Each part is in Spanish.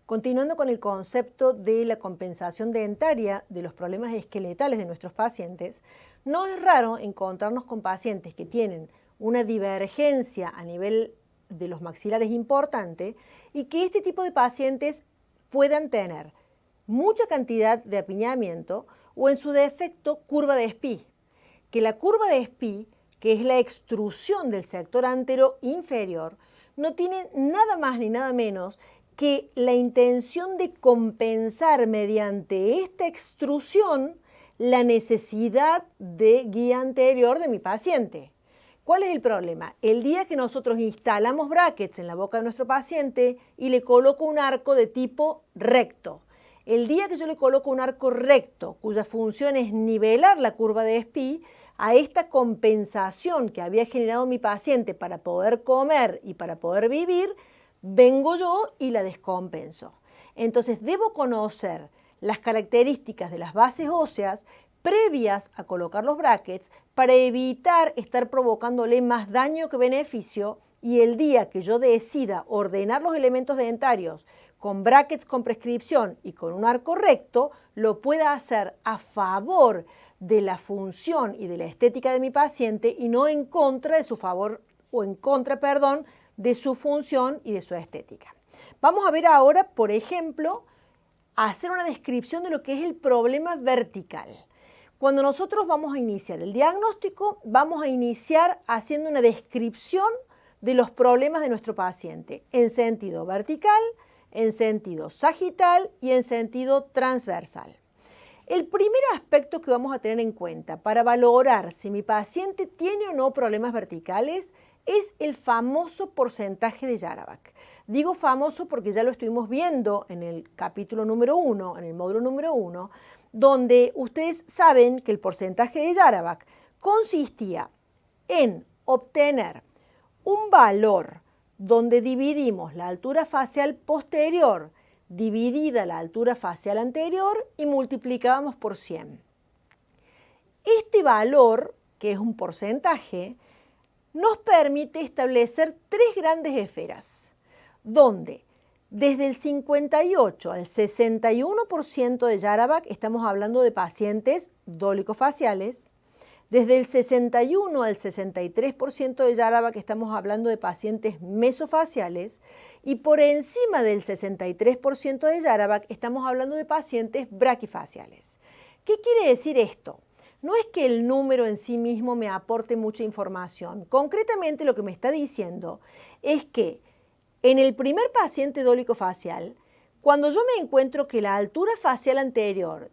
Continuando con el concepto de la compensación dentaria de los problemas esqueletales de nuestros pacientes, no es raro encontrarnos con pacientes que tienen una divergencia a nivel de los maxilares importante y que este tipo de pacientes puedan tener mucha cantidad de apiñamiento o en su defecto curva de Spee, que la curva de Spee, que es la extrusión del sector antero inferior, no tiene nada más ni nada menos que la intención de compensar mediante esta extrusión la necesidad de guía anterior de mi paciente. ¿Cuál es el problema? El día que nosotros instalamos brackets en la boca de nuestro paciente y le coloco un arco de tipo recto, el día que yo le coloco un arco recto, cuya función es nivelar la curva de Spee, a esta compensación que había generado mi paciente para poder comer y para poder vivir, vengo yo y la descompenso. Entonces debo conocer las características de las bases óseas previas a colocar los brackets para evitar estar provocándole más daño que beneficio, y el día que yo decida ordenar los elementos dentarios con brackets con prescripción y con un arco recto, lo pueda hacer a favor de la función y de la estética de mi paciente y no en contra de su favor o en contra, perdón, de su función y de su estética. Vamos a ver ahora, por ejemplo, hacer una descripción de lo que es el problema vertical. Cuando nosotros vamos a iniciar el diagnóstico, vamos a iniciar haciendo una descripción de los problemas de nuestro paciente en sentido vertical, en sentido sagital y en sentido transversal. El primer aspecto que vamos a tener en cuenta para valorar si mi paciente tiene o no problemas verticales es el famoso porcentaje de Jarabach. Digo famoso porque ya lo estuvimos viendo en el capítulo número 1, en el módulo número 1, donde ustedes saben que el porcentaje de Jarabach consistía en obtener un valor donde dividimos la altura facial posterior dividida la altura facial anterior y multiplicábamos por 100. Este valor, que es un porcentaje, nos permite establecer tres grandes esferas, donde desde el 58 al 61% de Jarabach estamos hablando de pacientes dólico-faciales. Desde el 61 al 63% de Jarabach estamos hablando de pacientes mesofaciales y por encima del 63% de Jarabach estamos hablando de pacientes braquifaciales. ¿Qué quiere decir esto? No es que el número en sí mismo me aporte mucha información. Concretamente lo que me está diciendo es que en el primer paciente dólico-facial, cuando yo me encuentro que la altura facial anterior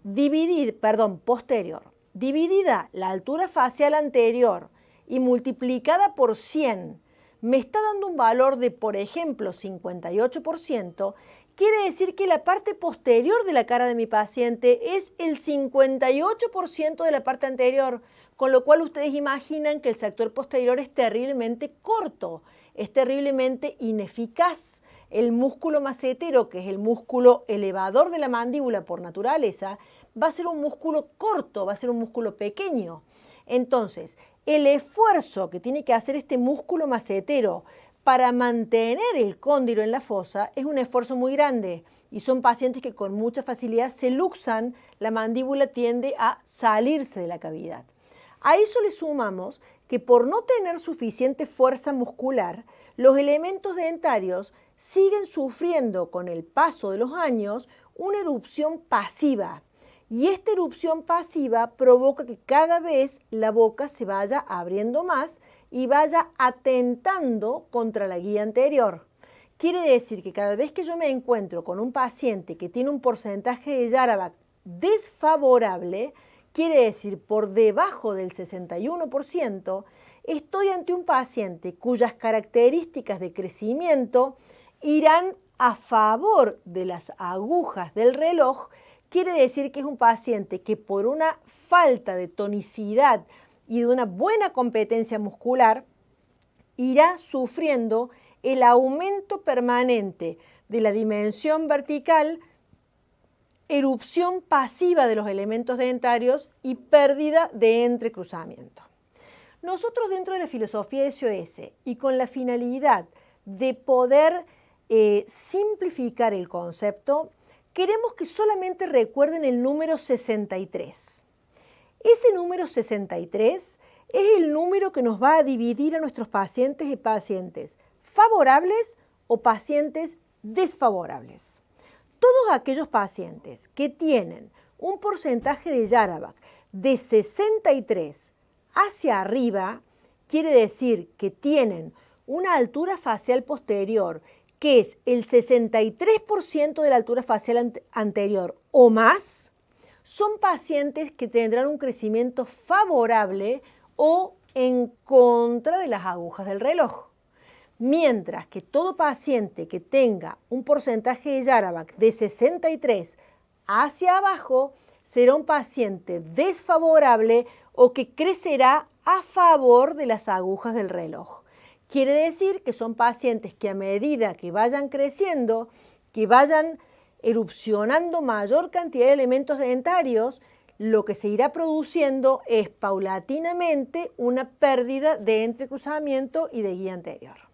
posterior, dividida la altura facial anterior y multiplicada por 100, me está dando un valor de, por ejemplo, 58%, quiere decir que la parte posterior de la cara de mi paciente es el 58% de la parte anterior, con lo cual ustedes imaginan que el sector posterior es terriblemente corto, es terriblemente ineficaz. El músculo macetero, que es el músculo elevador de la mandíbula por naturaleza, va a ser un músculo corto, va a ser un músculo pequeño. Entonces, el esfuerzo que tiene que hacer este músculo macetero para mantener el cóndilo en la fosa es un esfuerzo muy grande y son pacientes que con mucha facilidad se luxan, la mandíbula tiende a salirse de la cavidad. A eso le sumamos que por no tener suficiente fuerza muscular, los elementos dentarios siguen sufriendo con el paso de los años una erupción pasiva. Y esta erupción pasiva provoca que cada vez la boca se vaya abriendo más y vaya atentando contra la guía anterior. Quiere decir que cada vez que yo me encuentro con un paciente que tiene un porcentaje de Jarabach desfavorable, quiere decir por debajo del 61%, estoy ante un paciente cuyas características de crecimiento irán a favor de las agujas del reloj. Quiere decir que es un paciente que por una falta de tonicidad y de una buena competencia muscular irá sufriendo el aumento permanente de la dimensión vertical, erupción pasiva de los elementos dentarios y pérdida de entrecruzamiento. Nosotros dentro de la filosofía de SOS y con la finalidad de poder simplificar el concepto, queremos que solamente recuerden el número 63. Ese número 63 es el número que nos va a dividir a nuestros pacientes y pacientes favorables o pacientes desfavorables. Todos aquellos pacientes que tienen un porcentaje de Yarabac de 63 hacia arriba, quiere decir que tienen una altura facial posterior que es el 63% de la altura facial anterior o más, son pacientes que tendrán un crecimiento favorable o en contra de las agujas del reloj. Mientras que todo paciente que tenga un porcentaje de Yarabac de 63 hacia abajo será un paciente desfavorable o que crecerá a favor de las agujas del reloj. Quiere decir que son pacientes que a medida que vayan creciendo, que vayan erupcionando mayor cantidad de elementos dentarios, lo que se irá produciendo es paulatinamente una pérdida de entrecruzamiento y de guía anterior.